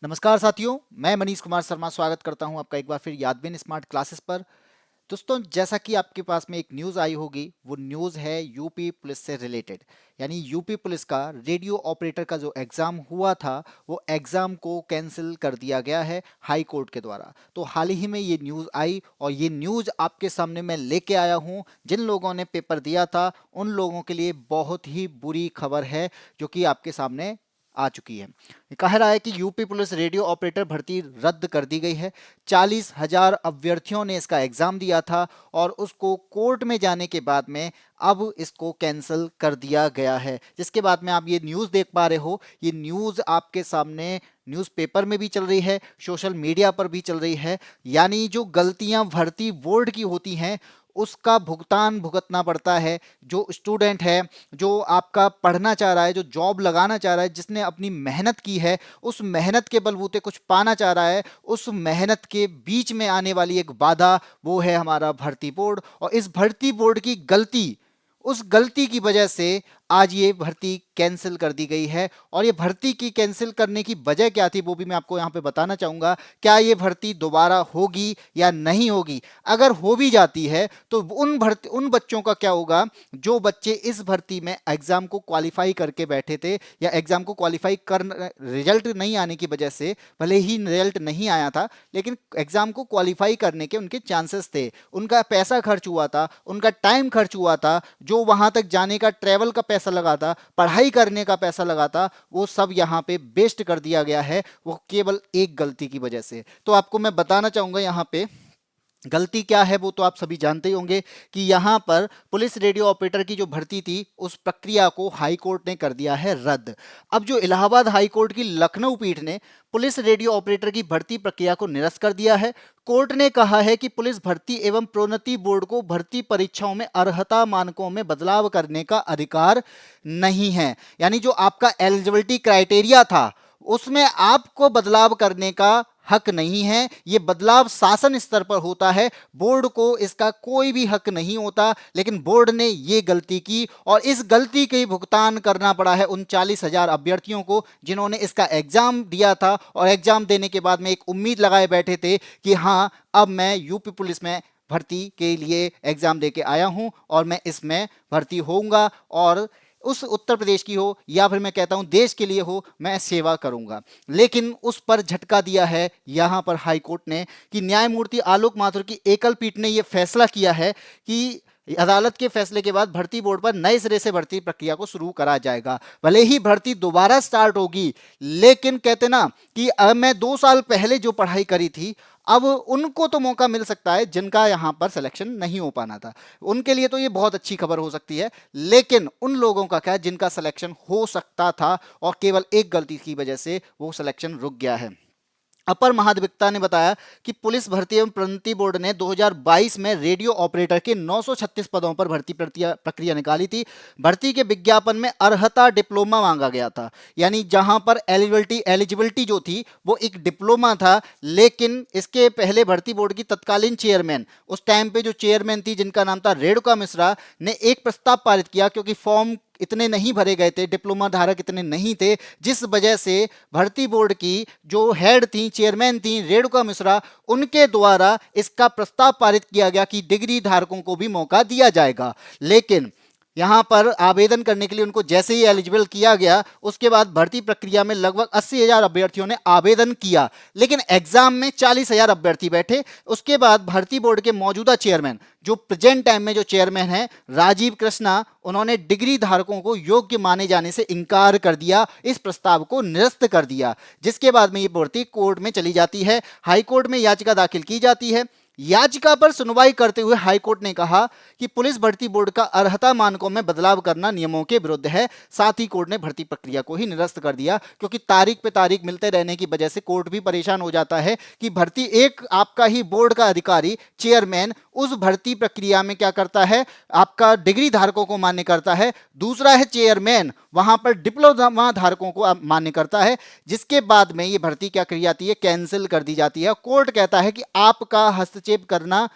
नमस्कार साथियों, मैं मनीष कुमार शर्मा स्वागत करता हूं आपका एक बार फिर यादविन स्मार्ट क्लासेस पर। दोस्तों, जैसा कि आपके पास में एक न्यूज़ आई होगी, वो न्यूज़ है यूपी पुलिस से रिलेटेड। यानी यूपी पुलिस का रेडियो ऑपरेटर का जो एग्ज़ाम हुआ था, वो एग्ज़ाम को कैंसिल कर दिया गया है हाई कोर्ट के द्वारा। तो हाल ही में ये न्यूज़ आई और ये न्यूज़ आपके सामने मैं लेके आया हूँ। जिन लोगों ने पेपर दिया था, उन लोगों के लिए बहुत ही बुरी खबर है, जो कि आपके सामने आ चुकी है। कह रहा है कि यूपी पुलिस रेडियो ऑपरेटर भर्ती रद्द कर दी गई है। 40,000 अभ्यर्थियों ने इसका एग्जाम दिया था और उसको कोर्ट में जाने के बाद में अब इसको कैंसिल कर दिया गया है। जिसके बाद में आप ये न्यूज़ देख पा रहे हो, ये न्यूज़ आपके सामने न्यूज़पेपर में भी चल रही है, सोशल मीडिया पर भी चल रही है। यानी जो गलतियां भर्ती बोर्ड की होती हैं, उसका भुगतान भुगतना पड़ता है। जो स्टूडेंट है, जो आपका पढ़ना चाह रहा है, जो जॉब लगाना चाह रहा है, जिसने अपनी मेहनत की है, उस मेहनत के बलबूते कुछ पाना चाह रहा है, उस मेहनत के बीच में आने वाली एक बाधा, वो है हमारा भर्ती बोर्ड। और इस भर्ती बोर्ड की गलती, उस गलती की वजह से आज ये भर्ती कैंसिल कर दी गई है। और ये भर्ती की कैंसिल करने की वजह क्या थी, वो भी मैं आपको यहाँ पे बताना चाहूँगा। क्या ये भर्ती दोबारा होगी या नहीं होगी? अगर हो भी जाती है तो उन बच्चों का क्या होगा, जो बच्चे इस भर्ती में एग्जाम को क्वालिफाई करके बैठे थे, या एग्जाम को क्वालिफाई कर रिजल्ट नहीं आने की वजह से, भले ही रिजल्ट नहीं आया था, लेकिन एग्जाम को क्वालिफाई करने के उनके चांसेस थे, उनका पैसा खर्च हुआ था, उनका टाइम खर्च हुआ था, जो वहां तक जाने का ट्रेवल का पैसा लगा था, पढ़ाई करने का पैसा लगा था, वो सब यहाँ पे वेस्ट कर दिया गया है, वो केवल एक गलती की वजह से। तो आपको मैं बताना चाहूंगा यहाँ पे गलती क्या है, वो तो आप सभी जानते ही होंगे कि यहाँ पर पुलिस रेडियो ऑपरेटर की जो भर्ती थी, उस प्रक्रिया को हाई कोर्ट ने कर दिया है रद्द। अब जो इलाहाबाद हाई कोर्ट की लखनऊ पीठ ने पुलिस रेडियो ऑपरेटर की भर्ती प्रक्रिया को निरस्त कर दिया है। कोर्ट ने कहा है कि पुलिस भर्ती एवं प्रोन्नति बोर्ड को भर्ती परीक्षाओं में अर्हता मानकों में बदलाव करने का अधिकार नहीं है। यानी जो आपका एलिजिबिलिटी क्राइटेरिया था, उसमें आपको बदलाव करने का हक नहीं है। ये बदलाव शासन स्तर पर होता है, बोर्ड को इसका कोई भी हक नहीं होता। लेकिन बोर्ड ने ये गलती की और इस गलती के भुगतान करना पड़ा है उन 40,000 अभ्यर्थियों को, जिन्होंने इसका एग्जाम दिया था और एग्जाम देने के बाद में एक उम्मीद लगाए बैठे थे कि हाँ, अब मैं यूपी पुलिस में भर्ती के लिए एग्जाम देके आया हूं और मैं इसमें भर्ती होऊंगा, और उस उत्तर प्रदेश की हो या फिर मैं कहता हूं देश के लिए हो, मैं सेवा करूंगा। लेकिन उस पर झटका दिया है यहां पर हाई कोर्ट ने कि न्यायमूर्ति आलोक माथुर की एकल पीठ ने यह फैसला किया है कि अदालत के फैसले के बाद भर्ती बोर्ड पर नए सिरे से भर्ती प्रक्रिया को शुरू करा जाएगा। भले ही भर्ती दोबारा स्टार्ट होगी, लेकिन कहते ना कि अब मैं 2 साल पहले जो पढ़ाई करी थी, अब उनको तो मौका मिल सकता है जिनका यहाँ पर सिलेक्शन नहीं हो पाना था। उनके लिए तो ये बहुत अच्छी खबर हो सकती है। लेकिन उन लोगों का क्या, जिनका सिलेक्शन हो सकता था और केवल एक गलती की वजह से वो सिलेक्शन रुक गया है। अपर महाधिवक्ता ने बताया कि पुलिस भर्ती एवं प्रोन्नति बोर्ड ने 2022 में रेडियो ऑपरेटर के 936 पदों पर भर्ती प्रक्रिया निकाली थी। भर्ती के विज्ञापन में अर्हता डिप्लोमा मांगा गया था। यानी जहां पर एलिजिबिलिटी जो थी वो एक डिप्लोमा था। लेकिन इसके पहले भर्ती बोर्ड की तत्कालीन चेयरमैन, उस टाइम पे जो चेयरमैन थी जिनका नाम था रेणुका मिश्रा, ने एक प्रस्ताव पारित किया, क्योंकि फॉर्म इतने नहीं भरे गए थे, डिप्लोमा धारक इतने नहीं थे, जिस वजह से भर्ती बोर्ड की जो हेड थी, चेयरमैन थी रेणुका मिश्रा, उनके द्वारा इसका प्रस्ताव पारित किया गया कि डिग्री धारकों को भी मौका दिया जाएगा। लेकिन यहां पर आवेदन करने के लिए उनको जैसे ही एलिजिबल किया गया, उसके बाद भर्ती प्रक्रिया में लगभग 80,000 अभ्यर्थियों ने आवेदन किया, लेकिन एग्जाम में 40,000 अभ्यर्थी बैठे। उसके बाद भर्ती बोर्ड के मौजूदा चेयरमैन, जो प्रेजेंट टाइम में जो चेयरमैन है राजीव कृष्णा, उन्होंने डिग्री धारकों को योग्य माने जाने से इनकार कर दिया, इस प्रस्ताव को निरस्त कर दिया। जिसके बाद में ये भर्ती कोर्ट में चली जाती है, हाई कोर्ट में याचिका दाखिल की जाती है। याचिका पर सुनवाई करते हुए हाईकोर्ट ने कहा कि पुलिस भर्ती बोर्ड का अर्हता मानकों में बदलाव करना नियमों के विरुद्ध है। साथ ही कोर्ट ने भर्ती प्रक्रिया को ही निरस्त कर दिया, क्योंकि तारीख पे तारीख मिलते रहने की वजह से कोर्ट भी परेशान हो जाता है कि भर्ती, एक आपका ही बोर्ड का अधिकारी चेयरमैन उस भर्ती प्रक्रिया में क्या करता है, आपका डिग्री धारकों को मान्य करता है, दूसरा है चेयरमैन वहां पर डिप्लोमा धारकों को मान्य करता है। जिसके बाद में ये भर्ती क्या की जाती है, कैंसिल कर दी जाती है। कोर्ट कहता है कि आपका हस्तक्षेप करना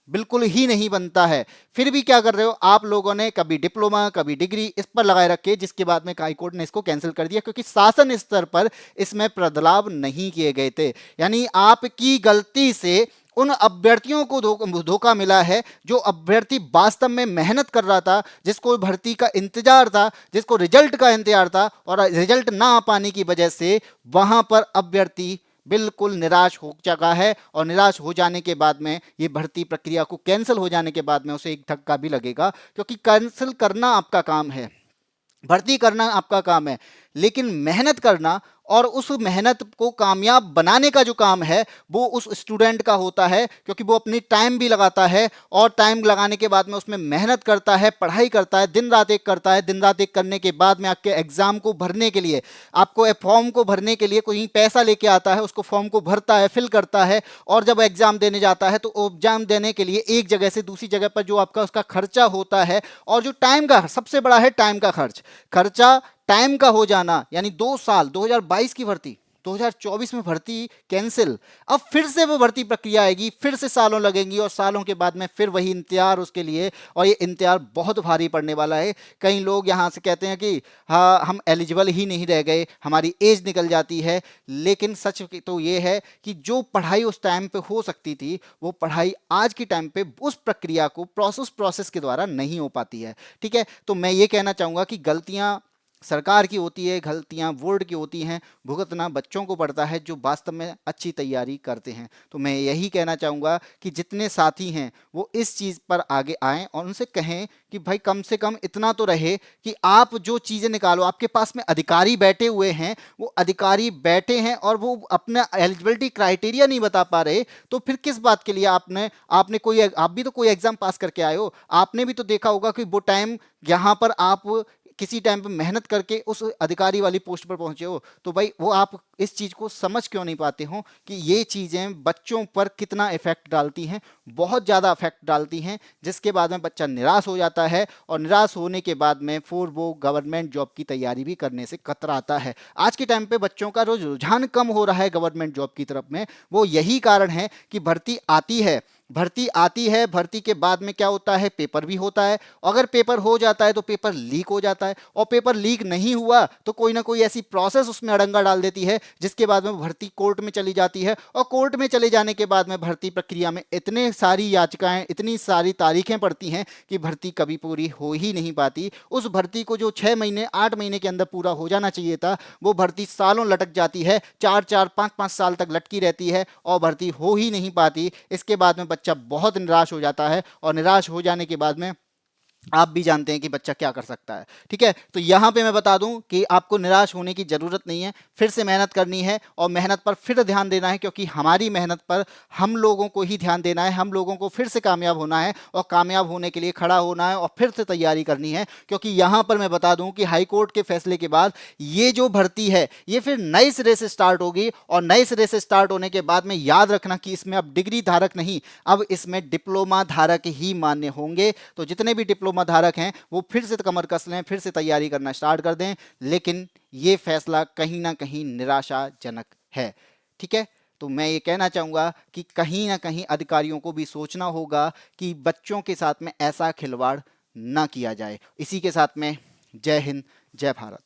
बिल्कुल ही नहीं बनता है। फिर भी क्या कर रहे हो आप लोगों ने, कभी डिप्लोमा कभी डिग्री इस पर लगाए रखे, जिसके बाद में हाई कोर्ट ने इसको कैंसिल कर दिया क्योंकि शासन स्तर पर इसमें बदलाव नहीं किए गए थे। यानी आपकी गलती से उन अभ्यर्थियों को धोखा मिला है जो अभ्यर्थी वास्तव में मेहनत कर रहा था, जिसको भर्ती का इंतजार था, जिसको रिजल्ट का इंतजार था, और रिजल्ट ना आ पाने की वजह से वहां पर अभ्यर्थी बिल्कुल निराश हो चुका है। और निराश हो जाने के बाद में ये भर्ती प्रक्रिया को कैंसिल हो जाने के बाद में उसे एक धक्का भी लगेगा, क्योंकि कैंसिल करना आपका काम है, भर्ती करना आपका काम है, लेकिन मेहनत करना और उस मेहनत को कामयाब बनाने का जो काम है वो उस स्टूडेंट का होता है, क्योंकि वो अपनी टाइम भी लगाता है और टाइम लगाने के बाद में उसमें मेहनत करता है, पढ़ाई करता है, दिन रात एक करता है। दिन रात एक करने के बाद में आपके एग्जाम को भरने के लिए, आपको फॉर्म को भरने के लिए कोई पैसा लेके आता है, उसको फॉर्म को भरता है, फिल करता है, और जब एग्जाम देने जाता है तो एग्जाम देने के लिए एक जगह से दूसरी जगह पर जो आपका उसका खर्चा होता है, और जो टाइम का सबसे बड़ा है टाइम का खर्चा टाइम का हो जाना, यानी 2 साल 2022 की भर्ती 2024 में भर्ती कैंसिल। अब फिर से वो भर्ती प्रक्रिया आएगी, फिर से सालों लगेंगी, और सालों के बाद में फिर वही इंतजार उसके लिए, और ये इंतजार बहुत भारी पड़ने वाला है। कई लोग यहाँ से कहते हैं कि हाँ हम एलिजिबल ही नहीं रह गए, हमारी एज निकल जाती है, लेकिन सच तो ये है कि जो पढ़ाई उस टाइम पे हो सकती थी वो पढ़ाई आज के टाइम पे उस प्रक्रिया को प्रोसेस के द्वारा नहीं हो पाती है। ठीक है, तो मैं ये कहना चाहूँगा कि गलतियाँ सरकार की होती है, गलतियां बोर्ड की होती हैं, भुगतना बच्चों को पड़ता है जो वास्तव में अच्छी तैयारी करते हैं। तो मैं यही कहना चाहूँगा कि जितने साथी हैं वो इस चीज़ पर आगे आएं और उनसे कहें कि भाई कम से कम इतना तो रहे कि आप जो चीज़ें निकालो, आपके पास में अधिकारी बैठे हुए हैं, वो अधिकारी बैठे हैं और वो अपना एलिजिबिलिटी क्राइटेरिया नहीं बता पा रहे, तो फिर किस बात के लिए आपने आपने कोई आप भी तो कोई एग्जाम पास करके आए हो, आपने भी तो देखा होगा कि वो टाइम यहाँ पर आप किसी टाइम पे मेहनत करके उस अधिकारी वाली पोस्ट पर पहुंचे हो, तो भाई वो आप इस चीज को समझ क्यों नहीं पाते हो कि ये चीजें बच्चों पर कितना इफेक्ट डालती हैं, बहुत ज्यादा इफेक्ट डालती हैं, जिसके बाद में बच्चा निराश हो जाता है, और निराश होने के बाद में फिर वो गवर्नमेंट जॉब की तैयारी भी करने से कतराता है। आज के टाइम पे बच्चों का रोज रुझान कम हो रहा है गवर्नमेंट जॉब की तरफ में, वो यही कारण है कि भर्ती आती है, भर्ती के बाद में क्या होता है, पेपर भी होता है, अगर पेपर हो जाता है तो पेपर लीक हो जाता है, और पेपर लीक नहीं हुआ तो कोई ना कोई ऐसी प्रोसेस उसमें अड़ंगा डाल देती है, जिसके बाद में भर्ती कोर्ट में चली जाती है, और कोर्ट में चले जाने के बाद में भर्ती प्रक्रिया में इतने सारी याचिकाएं, इतनी सारी तारीखें पड़ती हैं कि भर्ती कभी पूरी हो ही नहीं पाती। उस भर्ती को जो 6 महीने 8 महीने के अंदर पूरा हो जाना चाहिए था, वो भर्ती सालों लटक जाती है, 4 4 5 5 साल तक लटकी रहती है और भर्ती हो ही नहीं पाती। इसके बाद में बच्चा बहुत निराश हो जाता है, और निराश हो जाने के बाद में आप भी जानते हैं कि बच्चा क्या कर सकता है। ठीक है, तो यहां पे मैं बता दूं कि आपको निराश होने की जरूरत नहीं है, फिर से मेहनत करनी है, और मेहनत पर फिर ध्यान देना है, क्योंकि हमारी मेहनत पर हम लोगों को ही ध्यान देना है, हम लोगों को फिर से कामयाब होना है, और कामयाब होने के लिए खड़ा होना है और फिर से तैयारी करनी है। क्योंकि यहां पर मैं बता दूं कि हाई कोर्ट के फैसले के बाद ये जो भर्ती है ये फिर नए सिरे से स्टार्ट होगी, और नए सिरे से स्टार्ट होने के बाद में याद रखना कि इसमें अब डिग्री धारक नहीं, अब इसमें डिप्लोमा धारक ही मान्य होंगे। तो जितने भी डिप्लोमा धारक हैं वो फिर से कमर कस लें, फिर से तैयारी करना स्टार्ट कर दें, लेकिन ये फैसला कहीं ना कहीं निराशाजनक है। ठीक है, तो मैं ये कहना चाहूंगा कि कहीं ना कहीं अधिकारियों को भी सोचना होगा कि बच्चों के साथ में ऐसा खिलवाड़ ना किया जाए। इसी के साथ में जय हिंद, जय भारत।